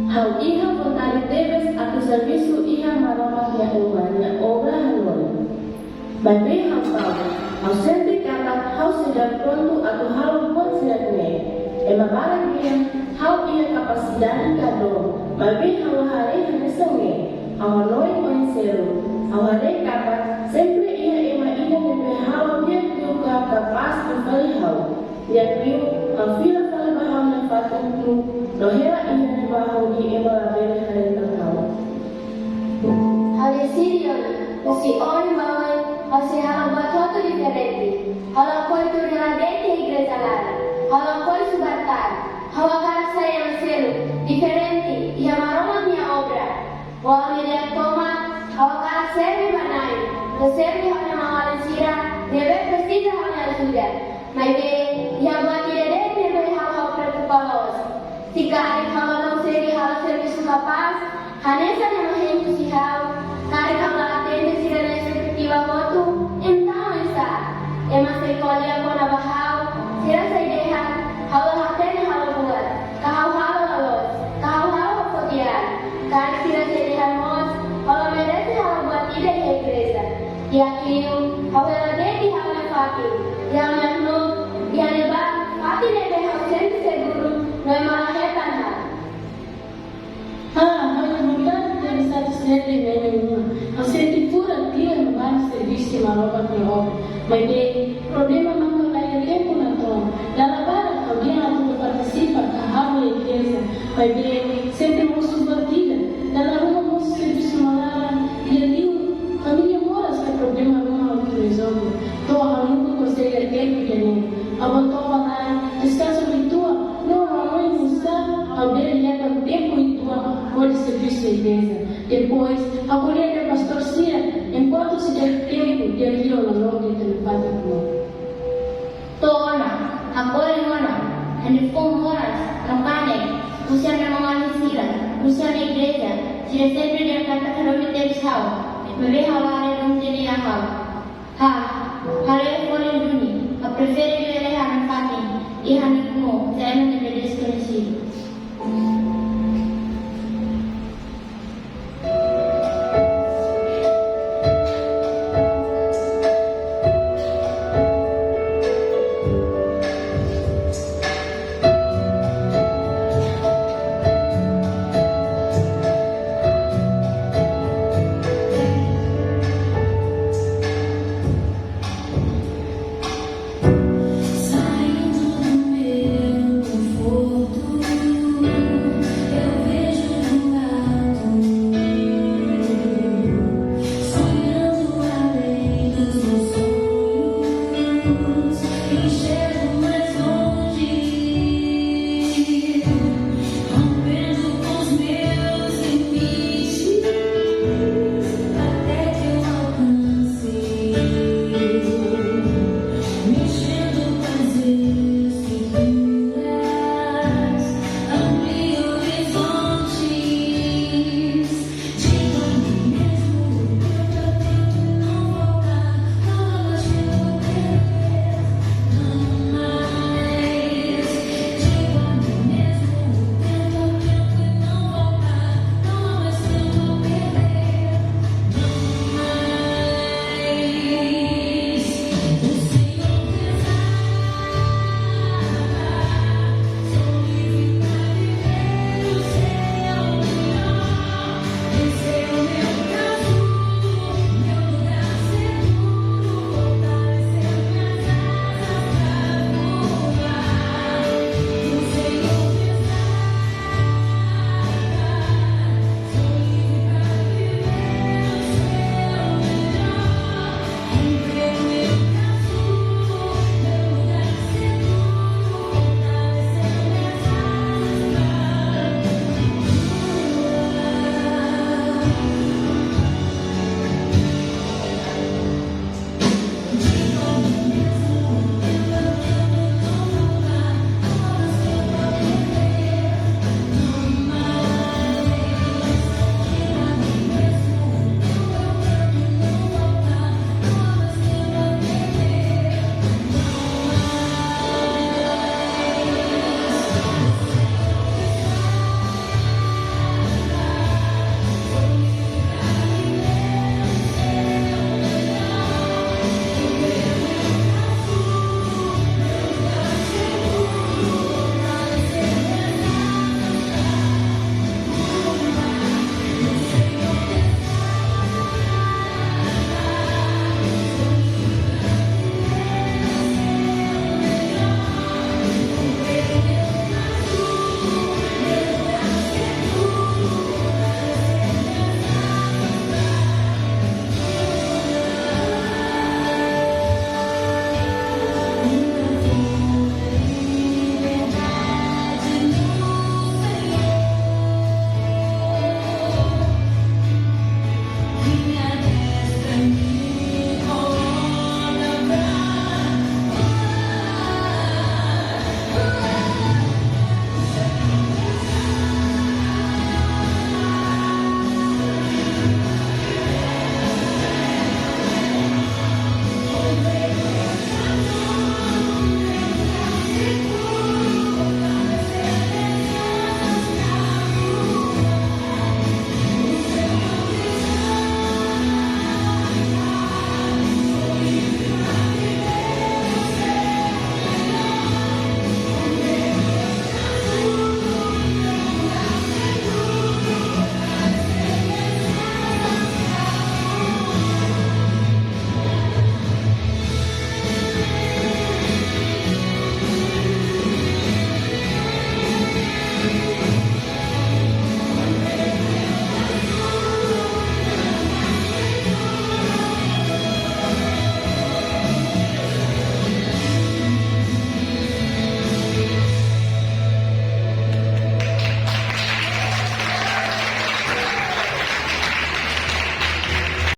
Hal iha vontade deves a tu serviço iha maroma minha obra hanoi. Baby hal tahu, hal senti kata hal sudah pronto atau hal pun sudah ne. Barang dia hal iha kapasidade kado. Baby hal hari hanesenge, hal hanoi conheceram. Hal hari kata sempre iha ida bebe hal dia juga capaz de fazer hal. Dia viu hal fila fala bahal na fatu dohera iha bahal di ela bebe hari tangkau. Hal Sirion, si oi vai, se hal batoto diferente. Hal koi tu reladente igreja lara. Hal koi subatar. Hal cara saya selo diferente e amaroma minha obra. Hal media toma, hal cara serve banai. Serve hal mawala sira, deve precisa hal ajuda. Mas be, ia buat tidak deve hal preocupados. Jika hal não seria hal serviço capaz, hanesa yang hendak si hal. Kari hal atende sira na expectativa voto, então está. Mas se colhe com a bahal, sira sa ideia, hal atende hal buat. Kahau hal lalos, kahau hal fotian. Kari sira sa ideia mos, hal merece hal buat ide e igreja. E aquilo, hal reladente hal na fakir. Yang no, yang lebar, fakir nebe hal sempre seguro, no é malahetan hal. A certificatura dia no bar serviço de maroba de obra, mas bem, problema não vai tempo na toma. Da lavara, alguém lá participa, carrava a igreja, mas bem, sempre uma subordida. Da lavara, um serviço malara, e ali, família mora, se problema não resolve. Torra, nunca consegue tempo de nem. Abotou lá, descansa de tua, não está, alguém leva tempo e tua, pode serviço da igreja. Depois, a colher do pastor Cira, enquanto se der tempo de aquilo no nome de telefone com Tona, agora handphone horas, não cane, usia na mão Cira, usia na igreja, Cira sempre dia kata karomi teris hau, bebe haware não teria hau. Ha, hare folin